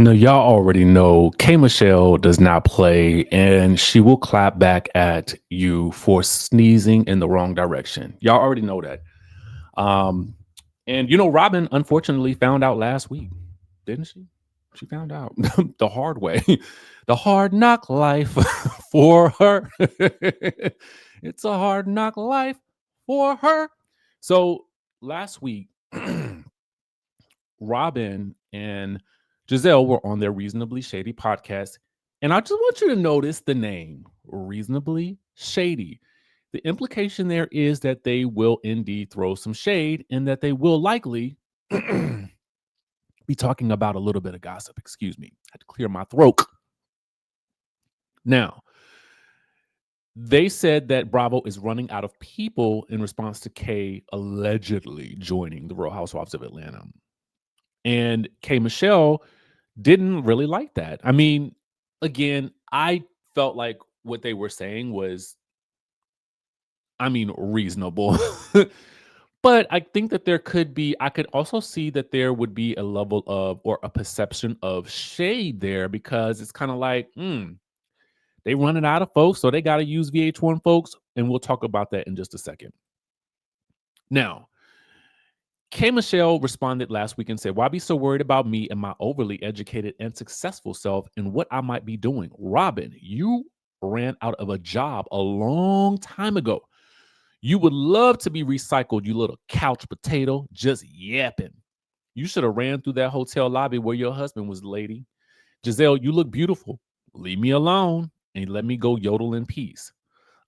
No, y'all already know K Michelle does not play and she will clap back at you for sneezing in the wrong direction. Y'all already know that. Um, and Robyn unfortunately found out last week, didn't she? She found out the hard way, the hard knock life for her. It's a hard knock life for her. So last week, Robyn and Giselle were on their Reasonably Shady podcast. And I just want you to notice the name Reasonably Shady. The implication there is that they will indeed throw some shade and that they will likely be talking about a little bit of gossip. Excuse me. I had to clear my throat. Now, they said that Bravo is running out of people in response to Kay allegedly joining the Real Housewives of Atlanta. And Kay Michelle didn't really like that. I mean, again, I felt like what they were saying was, reasonable. But I think that I could also see that there would be a level of, or a perception of shade there because it's kind of like, they running out of folks, so they got to use VH1 folks. And we'll talk about that in just a second. Now, K Michelle responded last week and said, "Why be so worried about me and my overly educated and successful self and what I might be doing? Robyn, you ran out of a job a long time ago. You would love to be recycled, you little couch potato, just yapping. You should have ran through that hotel lobby where your husband was, lady. Giselle, you look beautiful. Leave me alone and let me go yodel in peace.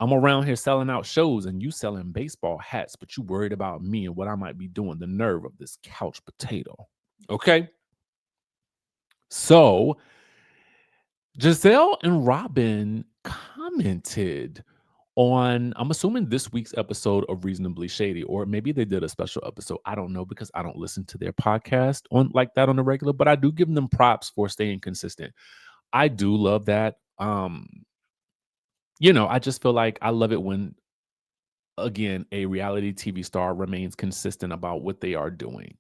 I'm around here selling out shows and you selling baseball hats, but you worried about me and what I might be doing. The nerve of this couch potato." Okay. So Giselle and Robyn commented on, I'm assuming, this week's episode of Reasonably Shady, or maybe they did a special episode. I don't know because I don't listen to their podcast on like that on the regular, but I do give them props for staying consistent. I do love that. I just feel like I love it when, again, a reality TV star remains consistent about what they are doing.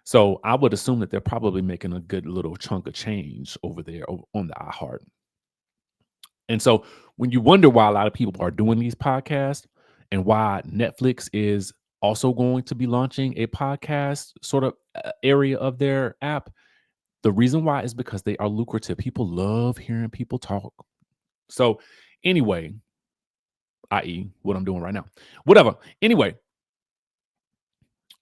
So I would assume that they're probably making a good little chunk of change over there on the iHeart. And so when you wonder why a lot of people are doing these podcasts and why Netflix is also going to be launching a podcast sort of area of their app, the reason why is because they are lucrative. People love hearing people talk. So anyway, i.e., what I'm doing right now, whatever. Anyway,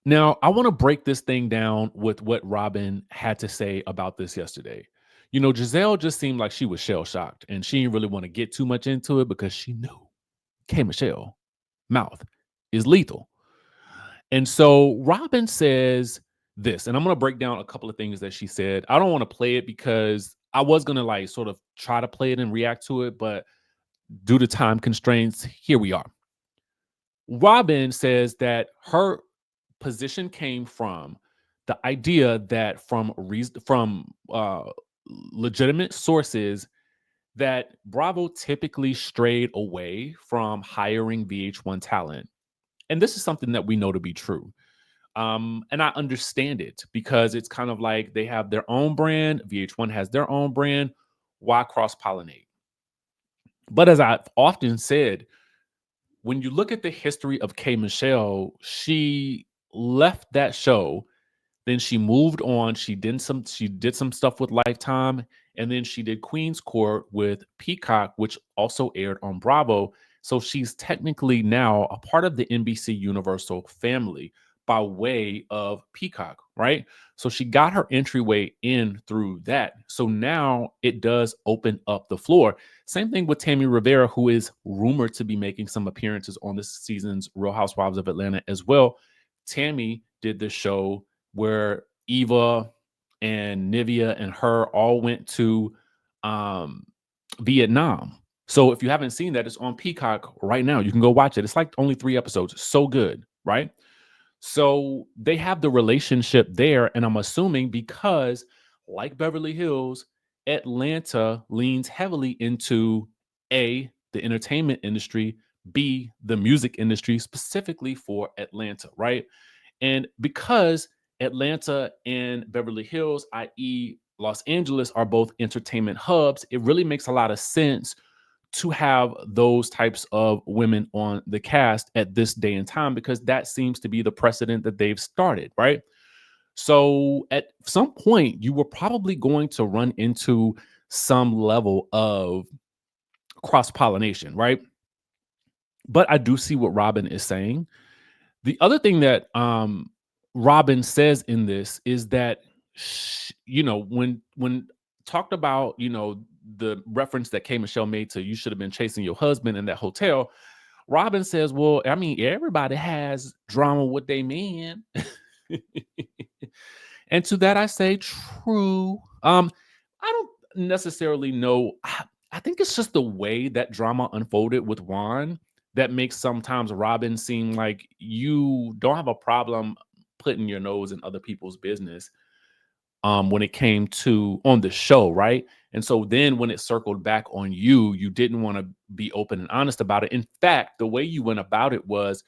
now I want to break this thing down with what Robyn had to say about this yesterday. Giselle just seemed like she was shell shocked and she didn't really want to get too much into it because she knew K Michelle mouth is lethal. And so Robyn says this, and I'm going to break down a couple of things that she said. I don't want to play it because I was going to like sort of try to play it and react to it, but due to time constraints, here we are. Robyn says that her position came from the idea that from legitimate sources that Bravo typically strayed away from hiring VH1 talent. And this is something that we know to be true. And I understand it because it's kind of like they have their own brand, VH1 has their own brand. Why cross pollinate? But as I've often said, when you look at the history of K Michelle, she left that show, then she moved on. She did some stuff with Lifetime, and then she did Queen's Court with Peacock, which also aired on Bravo. So she's technically now a part of the NBC Universal family by way of Peacock, right? So she got her entryway in through that. So now it does open up the floor. Same thing with Tammy Rivera, who is rumored to be making some appearances on this season's Real Housewives of Atlanta as well. Tammy did this show where Eva and Nivea and her all went to um, Vietnam. So if you haven't seen that, it's on Peacock right now. You can go watch it. It's like only 3 episodes. So good, right? So they have the relationship there. And I'm assuming because, like Beverly Hills, Atlanta leans heavily into A, the entertainment industry, B, the music industry, specifically for Atlanta, right? And because Atlanta and Beverly Hills, i.e., Los Angeles are both entertainment hubs, it really makes a lot of sense to have those types of women on the cast at this day and time because that seems to be the precedent that they've started, right? So at some point, you were probably going to run into some level of cross pollination, right? But I do see what Robyn is saying. The other thing that Robyn says in this is that when talked about the reference that K Michelle made to you should have been chasing your husband in that hotel. Robyn says, "Well, I mean, everybody has drama with they man." And to that I say, true. I don't necessarily know. I think it's just the way that drama unfolded with Juan that makes sometimes Robyn seem like you don't have a problem putting your nose in other people's business when it came to on the show, right? And so then when it circled back on you, you didn't want to be open and honest about it. In fact, the way you went about it was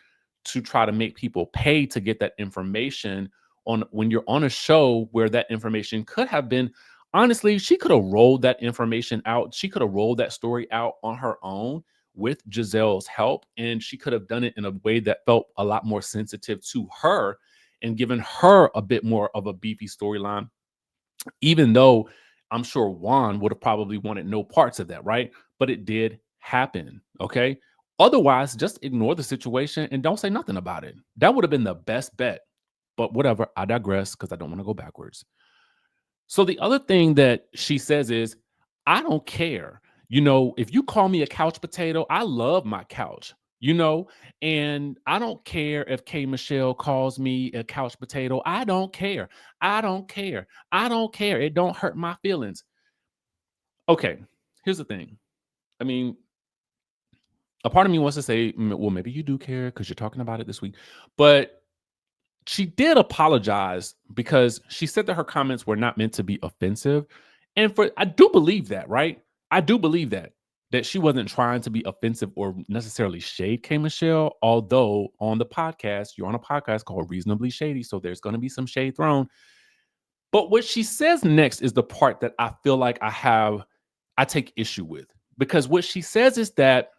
to try to make people pay to get that information on when you're on a show where that information could have been honestly, she could have rolled that information out. She could have rolled that story out on her own with Giselle's help, and she could have done it in a way that felt a lot more sensitive to her and given her a bit more of a beefy storyline, even though I'm sure Juan would have probably wanted no parts of that, right? But it did happen. Okay. Otherwise, just ignore the situation and don't say nothing about it. That would have been the best bet. But whatever, I digress because I don't want to go backwards. So the other thing that she says is, I don't care. If you call me a couch potato, I love my couch, and I don't care if K Michelle calls me a couch potato. I don't care. I don't care. I don't care. It don't hurt my feelings. Okay, here's the thing. I mean, a part of me wants to say, well, maybe you do care because you're talking about it this week. But she did apologize because she said that her comments were not meant to be offensive. And I do believe that, right? I do believe that she wasn't trying to be offensive or necessarily shade K Michelle. Although on the podcast, you're on a podcast called Reasonably Shady. So there's going to be some shade thrown. But what she says next is the part that I feel like I take issue with. Because what she says is that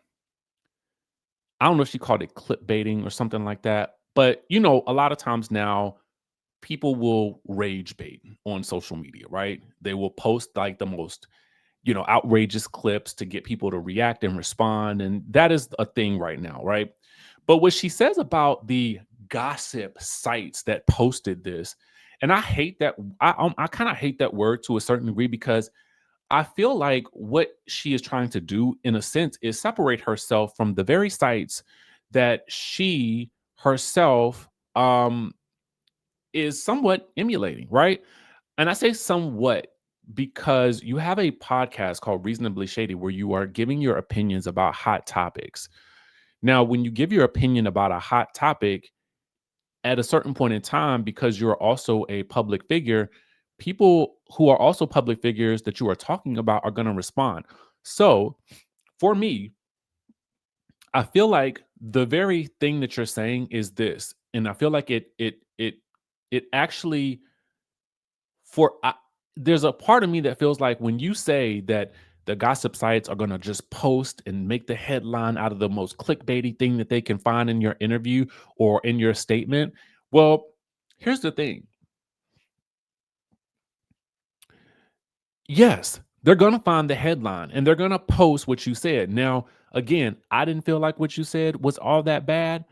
I don't know if she called it clickbaiting or something like that. But a lot of times now people will rage bait on social media, right? They will post like the most, outrageous clips to get people to react and respond. And that is a thing right now, right? But what she says about the gossip sites that posted this, and I hate that, I kind of hate that word to a certain degree because I feel like what she is trying to do, in a sense, is separate herself from the very sites that she herself is somewhat emulating, right? And I say somewhat because you have a podcast called Reasonably Shady where you are giving your opinions about hot topics. Now, when you give your opinion about a hot topic at a certain point in time, because you're also a public figure, people who are also public figures that you are talking about are going to respond. So for me, I feel like the very thing that you're saying is this, and I feel like it actually there's a part of me that feels like when you say that the gossip sites are going to just post and make the headline out of the most clickbaity thing that they can find in your interview or in your statement. Well, here's the thing. Yes, they're going to find the headline and they're going to post what you said. Now, again, I didn't feel like what you said was all that bad,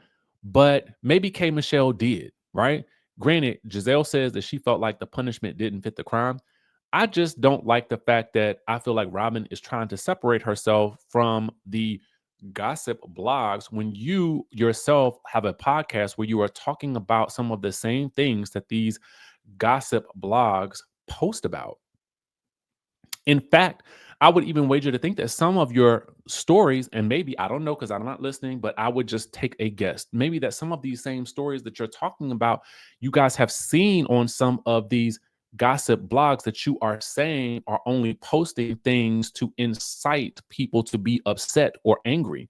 but maybe K Michelle did, right? Granted, Giselle says that she felt like the punishment didn't fit the crime. I just don't like the fact that I feel like Robyn is trying to separate herself from the gossip blogs when you yourself have a podcast where you are talking about some of the same things that these gossip blogs post about. In fact, I would even wager to think that some of your stories, and maybe I don't know because I'm not listening, but I would just take a guess. Maybe that some of these same stories that you're talking about, you guys have seen on some of these gossip blogs that you are saying are only posting things to incite people to be upset or angry.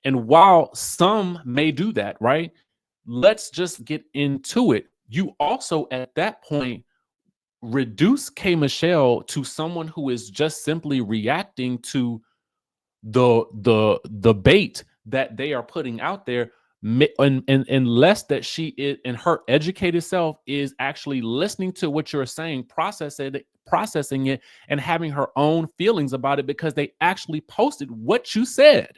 And while some may do that, right? Let's just get into it. You also, at that point, reduce K Michelle to someone who is just simply reacting to the bait that they are putting out there, and unless that she is and her educated self is actually listening to what you're saying, processing it, and having her own feelings about it because they actually posted what you said.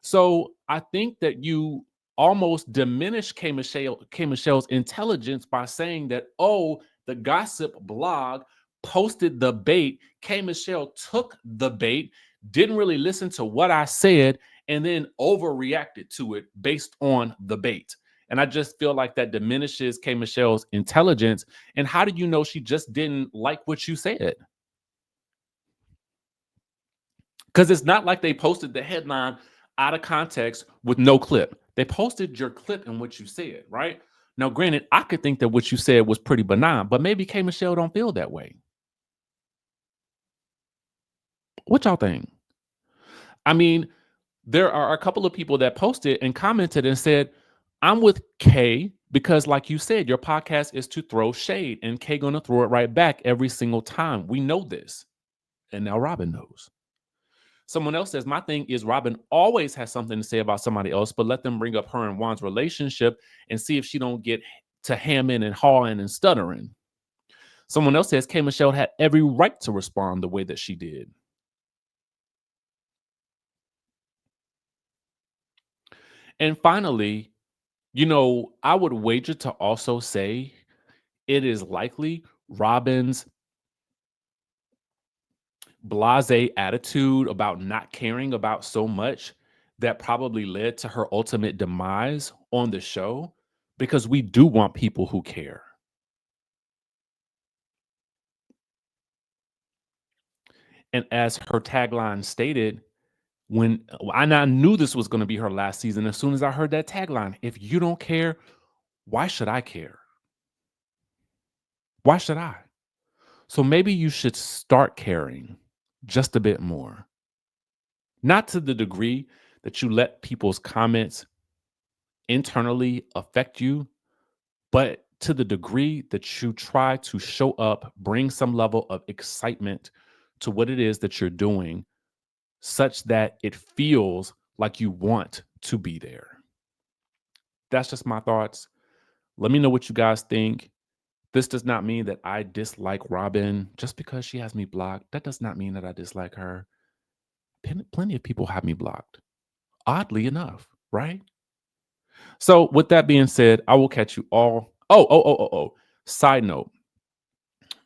So I think that you almost diminish K Michelle's intelligence by saying that, oh, the gossip blog posted the bait. K Michelle took the bait, didn't really listen to what I said, and then overreacted to it based on the bait. And I just feel like that diminishes K Michelle's intelligence. And how do you know she just didn't like what you said? Because it's not like they posted the headline out of context with no clip. They posted your clip and what you said, right? Now, granted, I could think that what you said was pretty benign, but maybe K Michelle don't feel that way. What y'all think? I mean, there are a couple of people that posted and commented and said, I'm with K because, like you said, your podcast is to throw shade, and K gonna throw it right back every single time. We know this. And now Robyn knows. Someone else says, my thing is Robyn always has something to say about somebody else, but let them bring up her and Juan's relationship and see if she don't get to hamming and hawing and stuttering. Someone else says K Michelle had every right to respond the way that she did. And finally, I would wager to also say it is likely Robyn's blase attitude about not caring about so much that probably led to her ultimate demise on the show, because we do want people who care. And as her tagline stated, when I knew this was going to be her last season, as soon as I heard that tagline, if you don't care, why should I care? Why should I? So maybe you should start caring just a bit more. Not to the degree that you let people's comments internally affect you, but to the degree that you try to show up, bring some level of excitement to what it is that you're doing, such that it feels like you want to be there. That's just my thoughts. Let me know what you guys think. This does not mean that I dislike Robyn just because she has me blocked. That does not mean that I dislike her. Plenty of people have me blocked, oddly enough, right? So, with that being said, I will catch you all. Oh. Side note,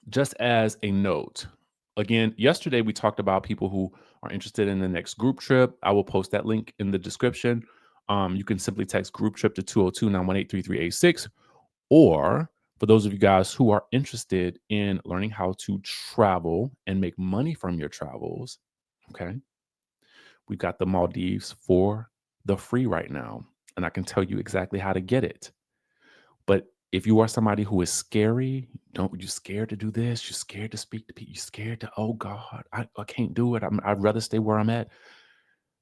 just as a note, again, yesterday we talked about people who are interested in the next group trip. I will post that link in the description. You can simply text group trip to 202-918-3386. Or for those of you guys who are interested in learning how to travel and make money from your travels, okay, we've got the Maldives for the free right now. And I can tell you exactly how to get it. But if you are somebody who is scary, you scared to do this, you're scared to speak to people, you're scared to, oh God, I can't do it. I'd rather stay where I'm at.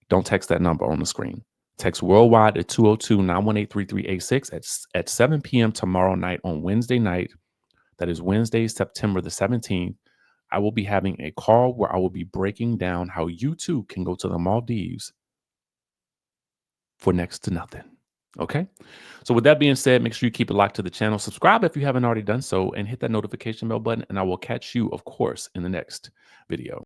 Don't text that number on the screen. Text worldwide at 202-918-3386 at 7 p.m. tomorrow night on Wednesday night. That is Wednesday, September the 17th. I will be having a call where I will be breaking down how you too can go to the Maldives for next to nothing. Okay. So with that being said, make sure you keep it locked to the channel. Subscribe if you haven't already done so, and hit that notification bell button. And I will catch you, of course, in the next video.